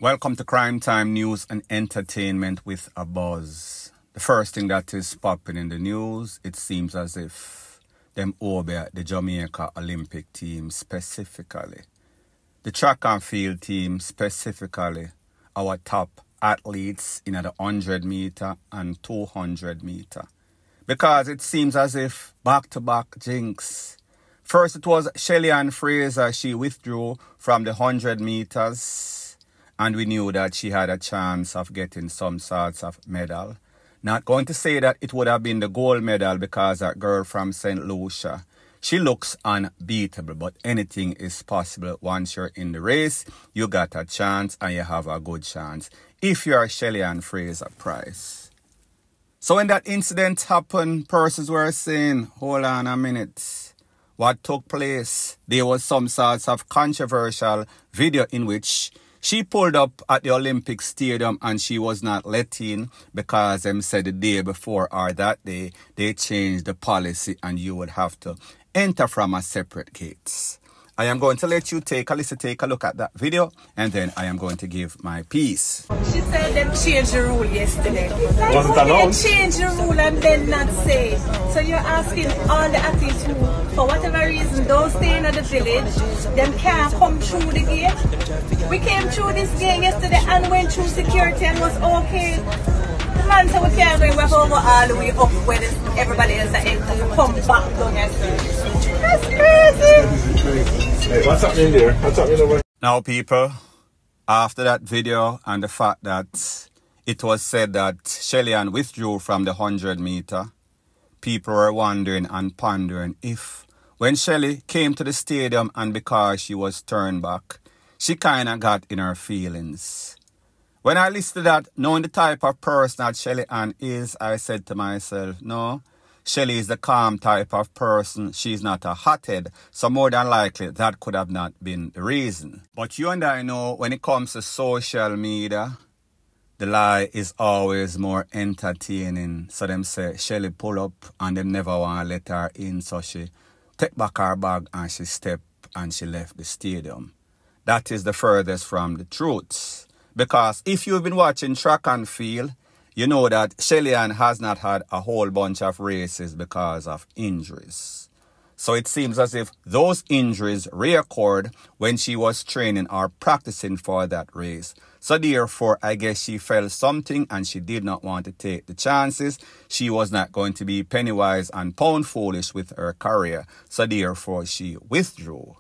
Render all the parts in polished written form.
Welcome to Crime Time News and Entertainment with a Buzz. The first thing that is popping in the news, it seems as if them over the Jamaica Olympic team specifically, the track and field team specifically, our top athletes in the 100 meter and 200 meter. Because it seems as if back-to-back jinx. First it was Shelly-Ann Fraser, she withdrew from the 100 meters. And we knew that she had a chance of getting some sorts of medal. Not going to say that it would have been the gold medal because that girl from St. Lucia, she looks unbeatable. But anything is possible once you're in the race. You got a chance and you have a good chance. If you're Shelly-Ann Fraser Price. So when that incident happened, persons were saying, hold on a minute. What took place? There was some sorts of controversial video in which she pulled up at the Olympic Stadium and she was not let in because them said the day before or that day they changed the policy and you would have to enter from a separate gate. I am going to let you take a look at that video and then I am going to give my piece. She said they changed the rule yesterday. Wasn't announced? They changed the rule and then not say. So you're asking all the athletes who, for whatever reason, don't stay in the village, them can't come through the gate. We came through this gate yesterday and went through security and was okay. The man said we can't go, we have to go all the way up where everybody else that come back down yesterday. That's crazy. Hey, what's happening there? What's happening over? Now people, after that video and the fact that it was said that Shelly-Ann withdrew from the 100 meter, people were wondering and pondering if when Shelly came to the stadium and because she was turned back, she kind of got in her feelings. When I listened to that, knowing the type of person that Shelly-Ann is, I said to myself, no, Shelly is the calm type of person. She's not a hothead. So more than likely, that could have not been the reason. But you and I know when it comes to social media, the lie is always more entertaining. So them say, Shelly pull up and them never want to let her in. So she take back her bag and she stepped and she left the stadium. That is the furthest from the truth. Because if you've been watching track and field, you know that Shelly-Ann has not had a whole bunch of races because of injuries. So it seems as if those injuries reoccurred when she was training or practicing for that race. So therefore, I guess she felt something and she did not want to take the chances. She was not going to be penny wise and pound foolish with her career. So therefore, she withdrew.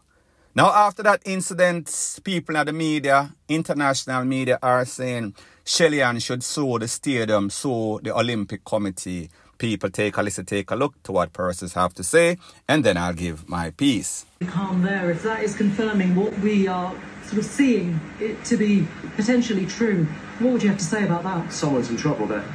Now, after that incident, people in the media, international media, are saying Shelly-Ann should sue the stadium, sue the Olympic Committee. People take a look to what persons have to say, and then I'll give my piece. Calm there, if that is confirming what we are sort of seeing it to be potentially true, what would you have to say about that? Someone's in trouble there.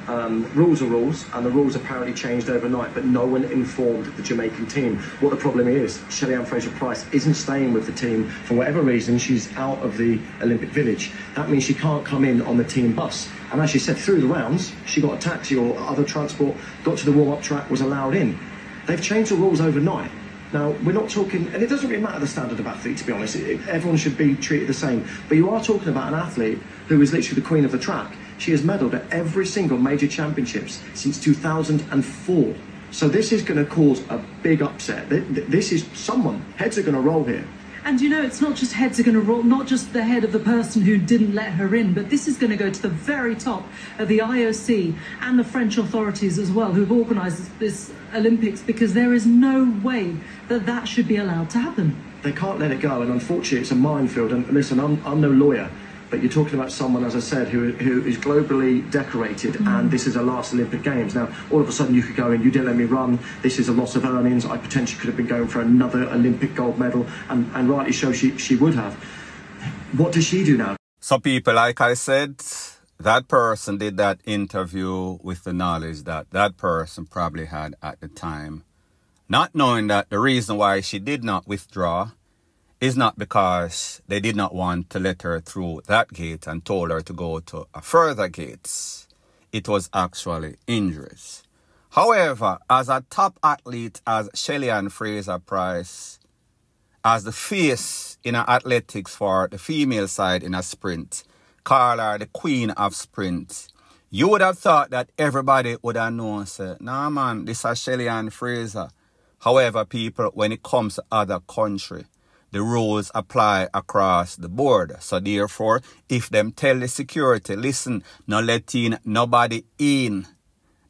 Rules are rules, and the rules apparently changed overnight, but no one informed the Jamaican team. What the problem is, Shelly-Ann Fraser Price isn't staying with the team for whatever reason. She's out of the Olympic Village. That means she can't come in on the team bus. And as she said, through the rounds, she got a taxi or other transport, got to the warm-up track, was allowed in. They've changed the rules overnight. Now, we're not talking, and it doesn't really matter the standard of athlete, to be honest. Everyone should be treated the same. But you are talking about an athlete who is literally the queen of the track. She has medalled at every single major championships since 2004. So this is going to cause a big upset. This is someone, heads are going to roll here. And you know, it's not just heads are going to roll, not just the head of the person who didn't let her in, but this is going to go to the very top of the IOC and the French authorities as well, who've organised this Olympics, because there is no way that that should be allowed to happen. They can't let it go, and unfortunately it's a minefield. And listen, I'm no lawyer, but you're talking about someone, as I said, who is globally decorated, and this is her last Olympic Games. Now, all of a sudden you could go in, you didn't let me run, this is a loss of earnings, I potentially could have been going for another Olympic gold medal, and rightly so, she would have. What does she do now? So people, like I said, that person did that interview with the knowledge that that person probably had at the time, not knowing that the reason why she did not withdraw is not because they did not want to let her through that gate and told her to go to a further gates. It was actually injuries. However, as a top athlete as Shelly-Ann Fraser Price, as the face in athletics for the female side in a sprint, call her the queen of sprint. You would have thought that everybody would have known, say, nah man, this is Shelly-Ann Fraser. However, people, when it comes to other country, the rules apply across the board. So therefore, if them tell the security, listen, not letting nobody in,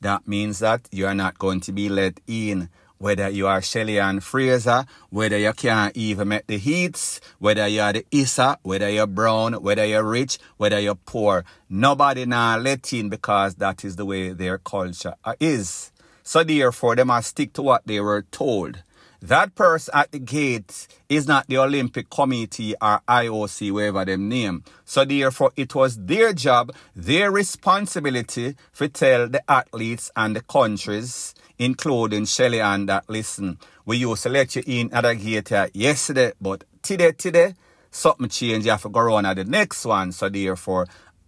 that means that you are not going to be let in. Whether you are Shelly-Ann Fraser, whether you can't even make the heats, whether you are the Issa, whether you're brown, whether you're rich, whether you're poor, nobody now let in because that is the way their culture is. So therefore, they must stick to what they were told. That person at the gate is not the Olympic Committee or IOC, whatever them name. So therefore, it was their job, their responsibility to tell the athletes and the countries, including Shelly-Ann, that listen, we used to let you in at the gate yesterday, but today, something changed. You have to go on at the next one. So therefore,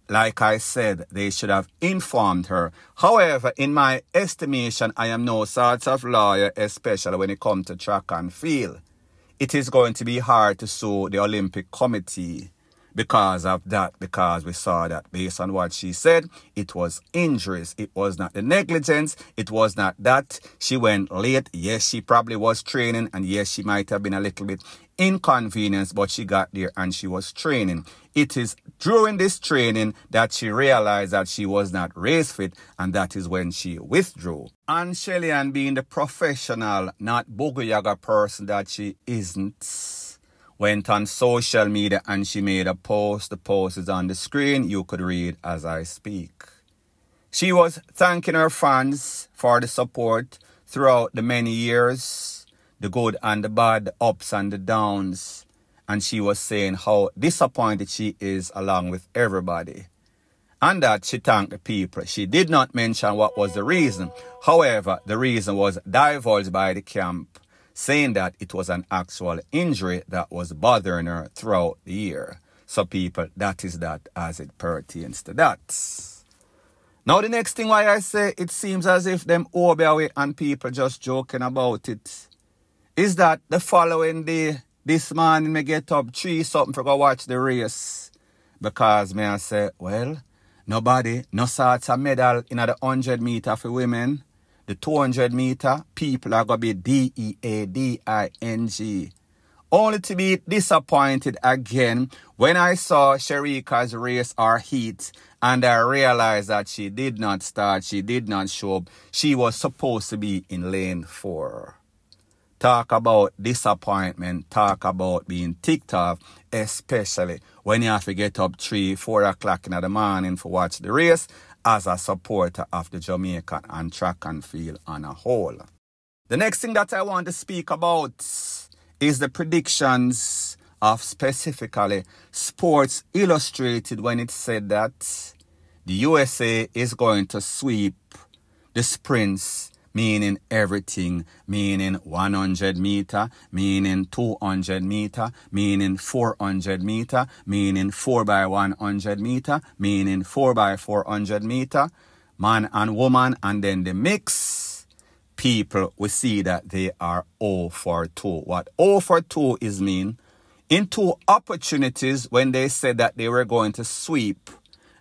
like I said, they should have informed her. However, in my estimation, I am no sort of lawyer, especially when it comes to track and field. It is going to be hard to sue the Olympic Committee because of that, because we saw that based on what she said, it was injuries. It was not the negligence. It was not that she went late. Yes, she probably was training, and yes, she might have been a little bit inconvenienced, but she got there and she was training. It is during this training that she realized that she was not race fit, and that is when she withdrew. And Shelly-Ann, being the professional, not boogie yaga person that she isn't, went on social media and she made a post. The post is on the screen. You could read as I speak. She was thanking her fans for the support throughout the many years, the good and the bad, the ups and the downs. And she was saying how disappointed she is along with everybody. And that she thanked the people. She did not mention what was the reason. However, the reason was divulged by the camp, saying that it was an actual injury that was bothering her throughout the year. So people, that is that as it pertains to that. Now the next thing why I say it seems as if them away and people just joking about it, is that the following day, this morning me get up 3 something for go watch the race. Because me I say, well, nobody, no sorts of medal in the 100 meter for women. The 200 meter, people are going to be DEADING. Only to be disappointed again when I saw Sherika's race or heat and I realized that she did not start, she did not show up. She was supposed to be in lane 4. Talk about disappointment, talk about being ticked off, especially when you have to get up 3, 4 o'clock in the morning to watch the race as a supporter of the Jamaican and track and field on a whole. The next thing that I want to speak about is the predictions of specifically Sports Illustrated when it said that the USA is going to sweep the sprints, meaning everything, meaning 100 meter, meaning 200 meter, meaning 400 meter, meaning 4x100 meter, meaning 4x400 meter, man and woman, and then the mix. People, we see that they are 0 for 2. What 0 for 2 is mean? In 2 opportunities when they said that they were going to sweep,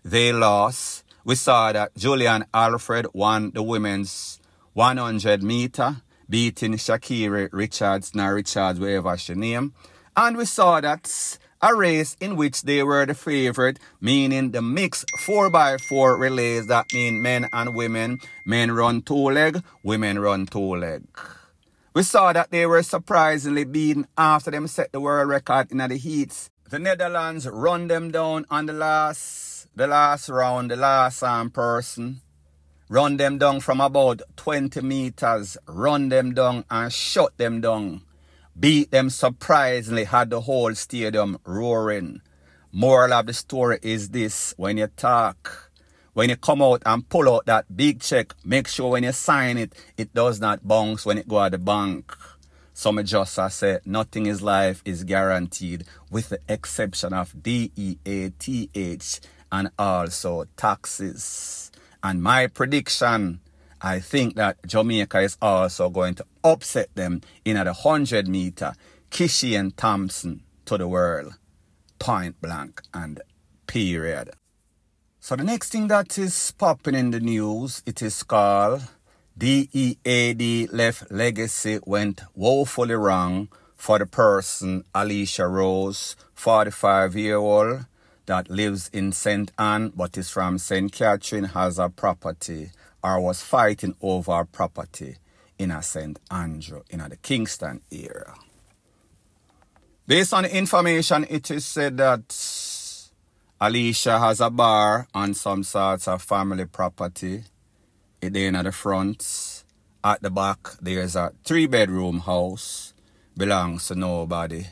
they lost. We saw that Julian Alfred won the women's 100 meter, beating Shakira Richards, wherever she name. And we saw that a race in which they were the favorite, meaning the mixed 4x4 relays, that mean men and women. Men run 2 leg, women run 2 leg. We saw that they were surprisingly beaten after them set the world record in the heats. The Netherlands run them down on the last round, the last person. Run them down from about 20 meters, run them down and shut them down. Beat them surprisingly, had the whole stadium roaring. Moral of the story is this: when you talk, when you come out and pull out that big check, make sure when you sign it, it does not bounce when it go at the bank. Some just say nothing in life is guaranteed with the exception of DEATH and also taxes. And my prediction, I think that Jamaica is also going to upset them in the 100 meter. Kishi and Thompson to the world. Point blank and period. So the next thing that is popping in the news, it is called DEAD left legacy went woefully wrong for the person Alicia Rose, 45-year-old, that lives in St. Anne but is from St. Catherine, has a property or was fighting over a property in a St. Andrew in the Kingston area. Based on the information, it is said that Alicia has a bar on some sorts of family property. It in at the front. At the back, there's a 3-bedroom house. Belongs to nobody.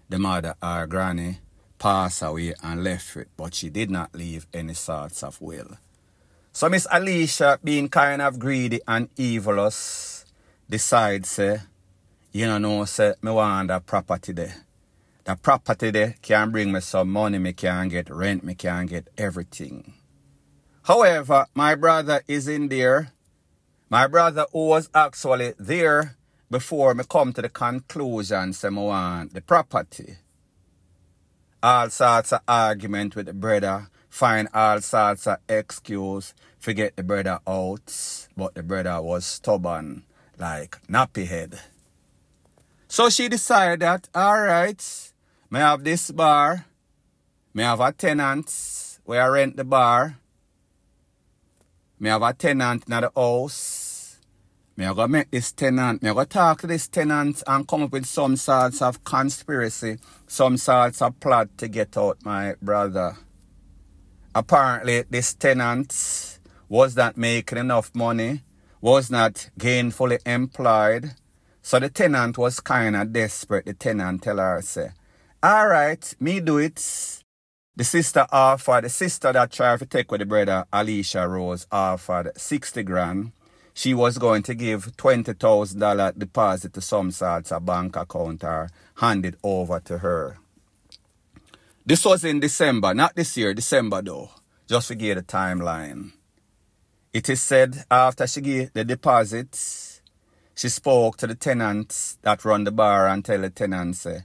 The mother or granny passed away and left it, but she did not leave any sorts of will. So Miss Alicia, being kind of greedy and evilous, decides, say, you know, say, me want that property there. The property there can bring me some money, me can get rent, me can get everything. However, my brother is in there. My brother who was actually there before me come to the conclusion, say me want the property. All sorts of argument with the brother, find all sorts of excuse to get the brother out, but the brother was stubborn like nappy head. So she decided that, alright, me have this bar, me have a tenant where I rent the bar, me have a tenant in the house, me I go make this tenant, me I go talk to this tenant and come up with some sorts of conspiracy, some sorts of plot to get out my brother. Apparently this tenant was not making enough money, was not gainfully employed, so the tenant was kind of desperate. The tenant tell her, say, alright, me do it. The sister that tried to take with the brother, Alicia Rose, offered 60 grand. She was going to give $20,000 deposit to some sorts of bank account or hand it over to her. This was in December, not this year, December though, just to give the timeline. It is said after she gave the deposit, she spoke to the tenant that run the bar and tell the tenant, say,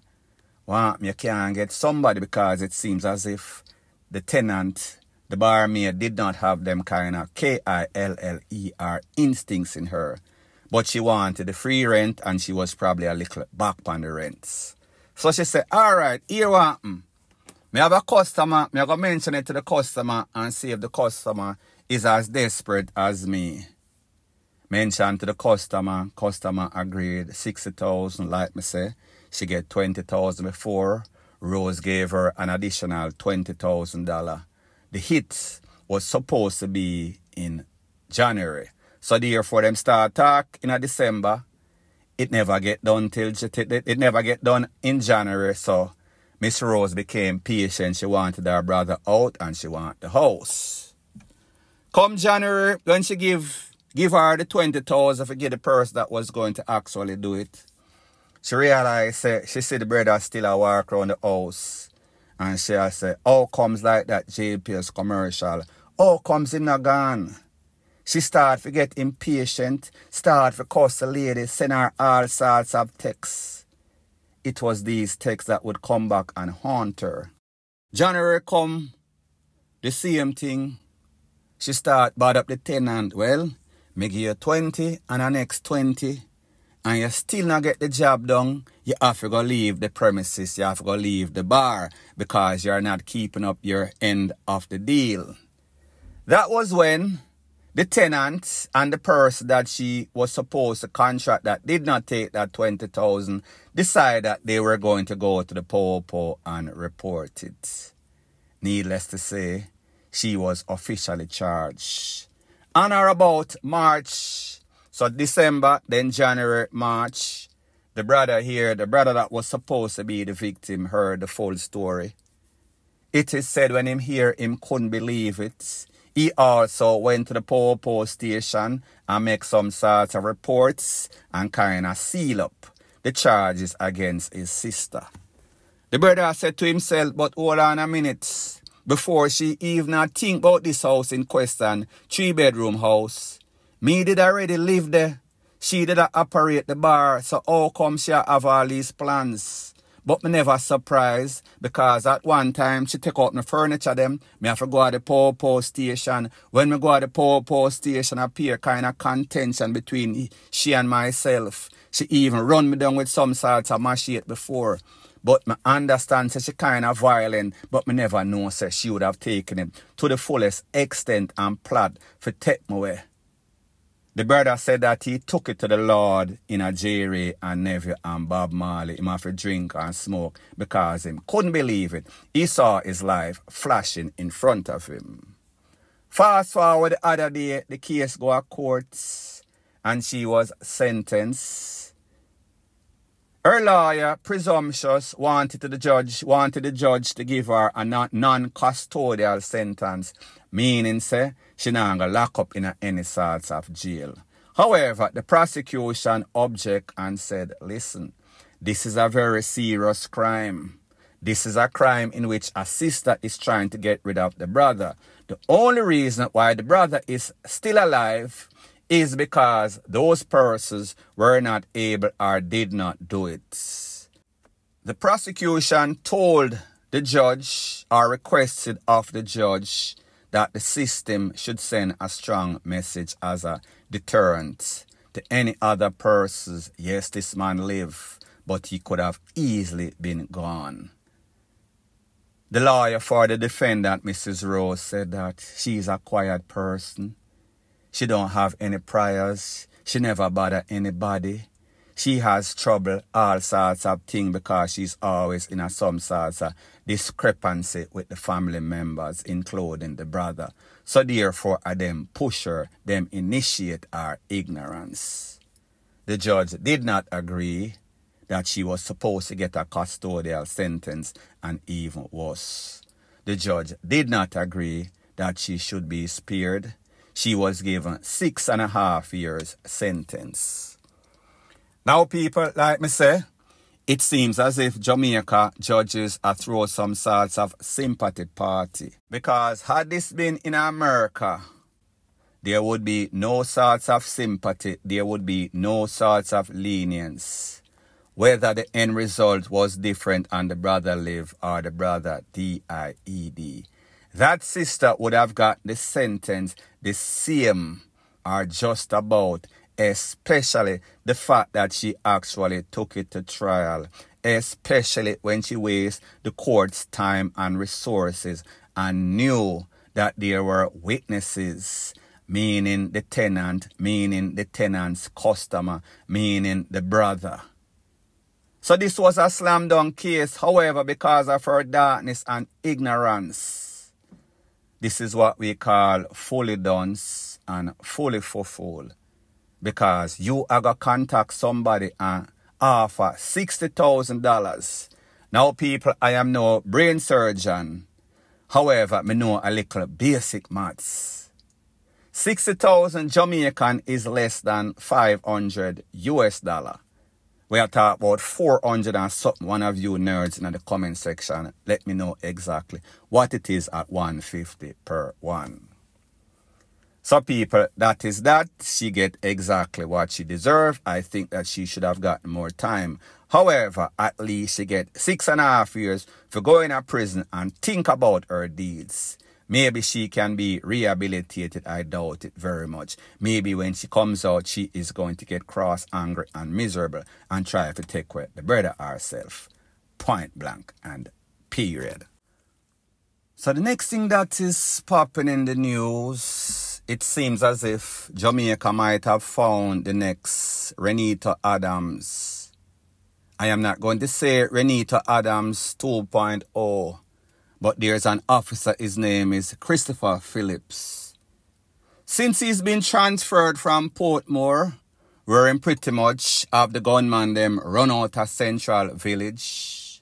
well, you can't get somebody because it seems as if the tenant, the barmaid, did not have them kind of KILLER instincts in her. But she wanted the free rent and she was probably a little back on the rents. So she said, alright, here what me have a customer, me go mention it to the customer and see if the customer is as desperate as me. Mention to the customer agreed 60,000, like me say. She get 20,000 before. Rose gave her an additional $20,000. The hit was supposed to be in January. So therefore them start talk in December. It never get done it never get done in January. So Miss Rose became patient. She wanted her brother out and she wanted the house. Come January, when she give her the 20,000 to get the person that was going to actually do it, she realized, she see the brother still a walk around the house. And she said, how comes like that JPS commercial? How comes him not gone? She start to get impatient, start to cuss the lady, send her all sorts of texts. It was these texts that would come back and haunt her. January come, the same thing. She start bad up the tenant. Well, me give you 20 and the next 20. And you still not get the job done, you have to go leave the premises, you have to go leave the bar because you're not keeping up your end of the deal. That was when the tenant and the person that she was supposed to contract that did not take that 20,000 decided that they were going to go to the POPO and report it. Needless to say, she was officially charged. On or about March, so December, then January, March, the brother that was supposed to be the victim, heard the full story. It is said when him couldn't believe it. He also went to the POPO station and make some sort of reports and kind of seal up the charges against his sister. The brother said to himself, but hold on a minute, before she even think about this house in question, 3-bedroom house, me did already live there. She did operate the bar, so how come she have all these plans? But me never surprised because at one time she take out my furniture them. Me have to go at the power station. When me go at the power station, appear kind of contention between she and myself. She even run me down with some sorts of machete before. But me understand she kind of violent, but me never know she would have taken it to the fullest extent and plot for take me away. The brother said that he took it to the Lord in a Jerry and Nephew and Bob Marley. He have to drink and smoke because he couldn't believe it. He saw his life flashing in front of him. Fast forward the other day, the case go to court and she was sentenced. Her lawyer, presumptuous, wanted the judge to give her a non-custodial sentence, meaning say she not gonna lock up in any sorts of jail. However, the prosecution object and said, listen, this is a very serious crime. This is a crime in which a sister is trying to get rid of the brother. The only reason why the brother is still alive is because those persons were not able or did not do it. The prosecution told the judge or requested of the judge that the system should send a strong message as a deterrent to any other persons. Yes, this man lived, but he could have easily been gone. The lawyer for the defendant, Mrs. Rose, said that she's a quiet person. She don't have any priors. She never bother anybody. She has trouble, all sorts of things, because she's always in some sorts of discrepancy with the family members, including the brother. So therefore, them push her, them initiate her ignorance. The judge did not agree that she was supposed to get a custodial sentence and even worse. The judge did not agree that she should be spared. She was given 6.5 years sentence. Now, people, like me say, it seems as if Jamaica judges are throw some sorts of sympathy party. Because had this been in America, there would be no sorts of sympathy. There would be no sorts of lenience. Whether the end result was different and the brother lived or the brother died. That sister would have got the sentence the same or just about, especially the fact that she actually took it to trial, especially when she wasted the court's time and resources and knew that there were witnesses, meaning the tenant, meaning the tenant's customer, meaning the brother. So this was a slam dunk case. However, because of her darkness and ignorance, this is what we call fully dunce and fully fool. Because you are going to contact somebody and offer $60,000. Now, people, I am no brain surgeon. However, I know a little basic maths. 60,000 Jamaican is less than $500 US. We are talking about 400 and something. One of you nerds in the comment section, let me know exactly what it is at 150 per one. So people, that is that. She get exactly what she deserved. I think that she should have gotten more time. However, at least she get 6.5 years for going to prison and think about her deeds. Maybe she can be rehabilitated. I doubt it very much. Maybe when she comes out, she is going to get cross, angry, and miserable and try to take away the brother herself. Point blank and period. So the next thing that is popping in the news, it seems as if Jamaica might have found the next Renita Adams. I am not going to say Renita Adams 2.0. But there's an officer, his name is Christopher Phillips. Since he's been transferred from Portmore, where him pretty much have the gunman them run out of Central Village,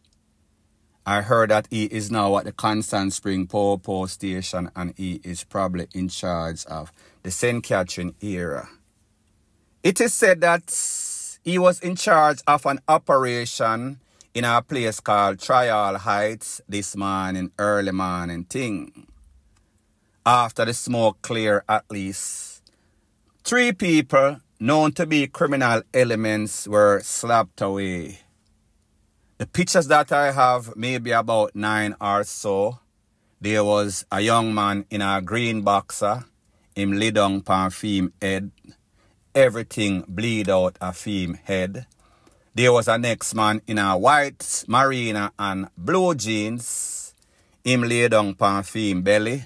I heard that he is now at the Constant Spring Power Station and he is probably in charge of the St. Catherine area. It is said that he was in charge of an operation in a place called Trial Heights this morning, early morning thing. After the smoke cleared, at least 3 people known to be criminal elements were slapped away. The pictures that I have, maybe about 9 or so, there was a young man in a green boxer. Him lay down pan film head. Everything bleed out a film head. There was a next man in a white marina and blue jeans. Him lay down pan film belly.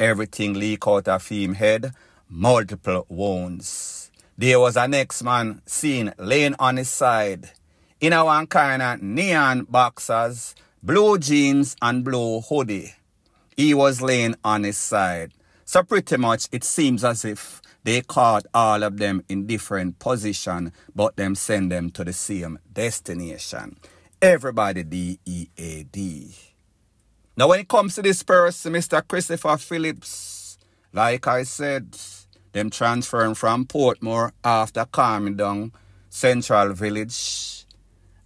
Everything leak out a film head. Multiple wounds. There was a next man seen laying on his side in a one kind of neon boxers, blue jeans and blue hoodie. He was laying on his side. So pretty much it seems as if they caught all of them in different position, but them send them to the same destination. Everybody DEAD. Now when it comes to this person, Mr. Christopher Phillips, like I said, them transfer him from Portmore after calming down Central Village.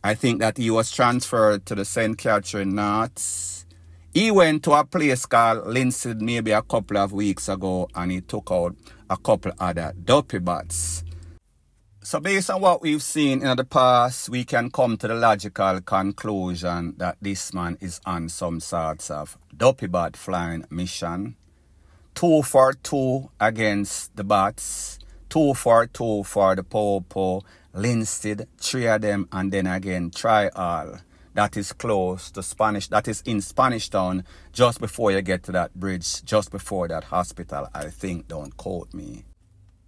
I think that he was transferred to the St. Catherine North. He went to a place called Linstead maybe a couple of weeks ago and he took out a couple other dopey bats. So based on what we've seen in the past, we can come to the logical conclusion that this man is on some sorts of dopey bat flying mission. 2 for 2 against the bats, 2 for 2 for the Popo, Linstead, 3 of them, and then again Trial. That is close to Spanish, that is in Spanish Town, just before you get to that bridge, just before that hospital, I think, don't quote me.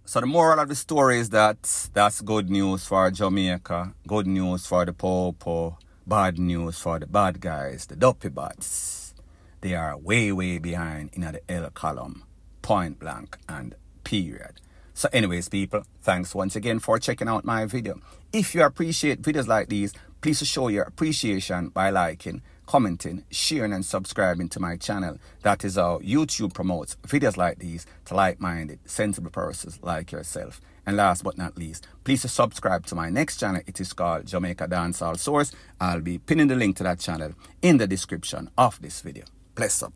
So the moral of the story is that that's good news for Jamaica, good news for the Popo, bad news for the bad guys, the dopey bats. They are way, way behind in the L column, point blank and period. So anyways, people, thanks once again for checking out my video. If you appreciate videos like these, please show your appreciation by liking, commenting, sharing and subscribing to my channel. That is how YouTube promotes videos like these to like-minded, sensible persons like yourself. And last but not least, please subscribe to my next channel. It is called Jamaica Dancehall Source. I'll be pinning the link to that channel in the description of this video. Bless up.